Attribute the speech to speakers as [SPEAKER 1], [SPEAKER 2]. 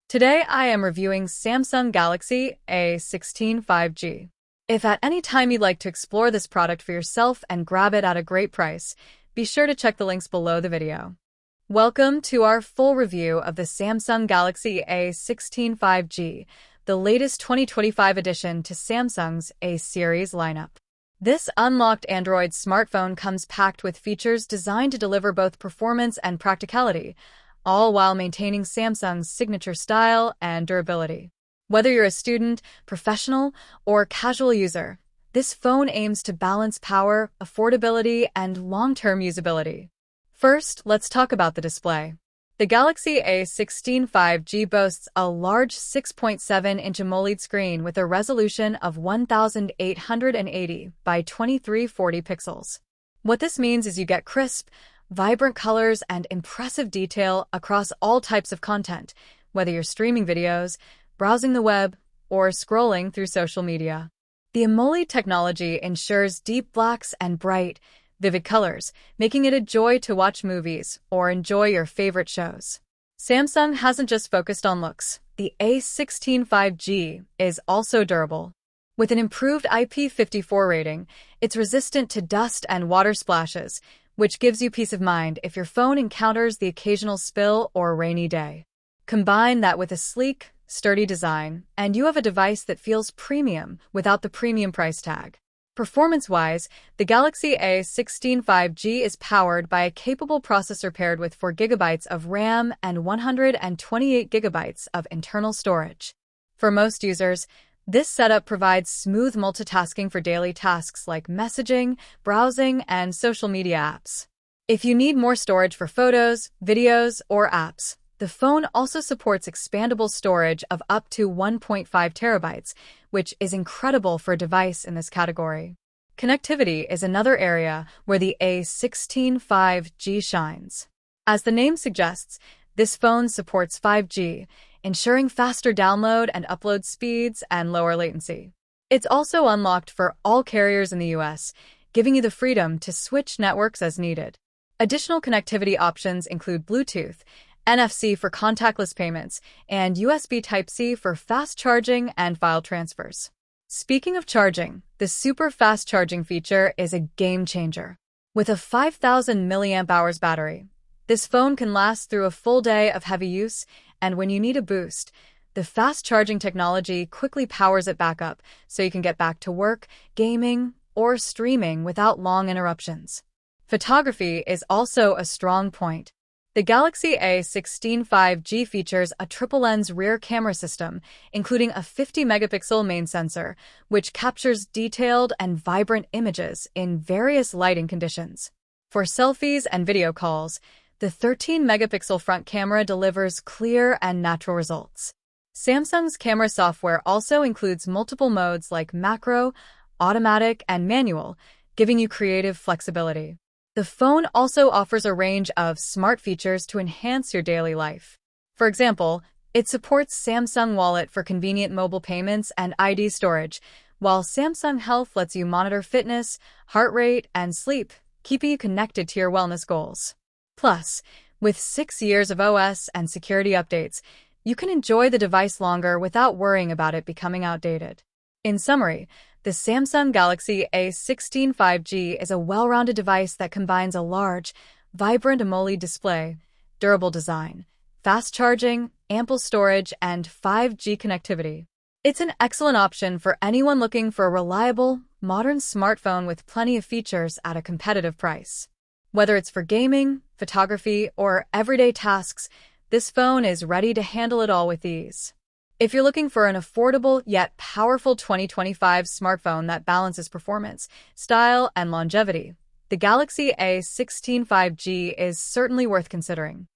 [SPEAKER 1] Today I am reviewing Samsung Galaxy A16 5G. If at any time you'd like to explore this product for yourself and grab it at a great price, be sure to check the links below the video. Welcome to our full review of the Samsung Galaxy A16 5G, the latest 2025 addition to Samsung's A series lineup. This unlocked Android smartphone comes packed with features designed to deliver both performance and practicality, all while maintaining Samsung's signature style and durability. Whether you're a student, professional, or casual user, this phone aims to balance power, affordability, and long-term usability. First, let's talk about the display. The Galaxy A16 5G boasts a large 6.7-inch AMOLED screen with a resolution of 1880 by 2340 pixels. What this means is you get crisp, vibrant colors and impressive detail across all types of content, whether you're streaming videos, browsing the web, or scrolling through social media. The AMOLED technology ensures deep blacks and bright, vivid colors, making it a joy to watch movies or enjoy your favorite shows. Samsung hasn't just focused on looks. The A16 5G is also durable. With an improved IP54 rating, it's resistant to dust and water splashes, which gives you peace of mind if your phone encounters the occasional spill or rainy day. Combine that with a sleek, sturdy design, and you have a device that feels premium without the premium price tag. Performance-wise, the Galaxy A16 5G is powered by a capable processor paired with 4 GB of RAM and 128 GB of internal storage. For most users, this setup provides smooth multitasking for daily tasks like messaging, browsing, and social media apps. If you need more storage for photos, videos, or apps, the phone also supports expandable storage of up to 1.5 terabytes, which is incredible for a device in this category. Connectivity is another area where the A16 5G shines. As the name suggests, this phone supports 5G, ensuring faster download and upload speeds and lower latency. It's also unlocked for all carriers in the US, giving you the freedom to switch networks as needed. Additional connectivity options include Bluetooth, NFC for contactless payments, and USB Type-C for fast charging and file transfers. Speaking of charging, the super fast charging feature is a game changer. With a 5,000 mAh battery, this phone can last through a full day of heavy use, and when you need a boost, the fast charging technology quickly powers it back up so you can get back to work, gaming, or streaming without long interruptions. Photography is also a strong point. The Galaxy A16 5G features a triple-lens rear camera system, including a 50-megapixel main sensor, which captures detailed and vibrant images in various lighting conditions. For selfies and video calls, the 13-megapixel front camera delivers clear and natural results. Samsung's camera software also includes multiple modes like macro, automatic, and manual, giving you creative flexibility. The phone also offers a range of smart features to enhance your daily life. For example, it supports Samsung Wallet for convenient mobile payments and ID storage, while Samsung Health lets you monitor fitness, heart rate, and sleep, keeping you connected to your wellness goals. Plus, with 6 years of OS and security updates, you can enjoy the device longer without worrying about it becoming outdated. In summary, the Samsung Galaxy A16 5G is a well-rounded device that combines a large, vibrant AMOLED display, durable design, fast charging, ample storage, and 5G connectivity. It's an excellent option for anyone looking for a reliable, modern smartphone with plenty of features at a competitive price. Whether it's for gaming, photography, or everyday tasks, this phone is ready to handle it all with ease. If you're looking for an affordable yet powerful 2025 smartphone that balances performance, style, and longevity, the Galaxy A16 5G is certainly worth considering.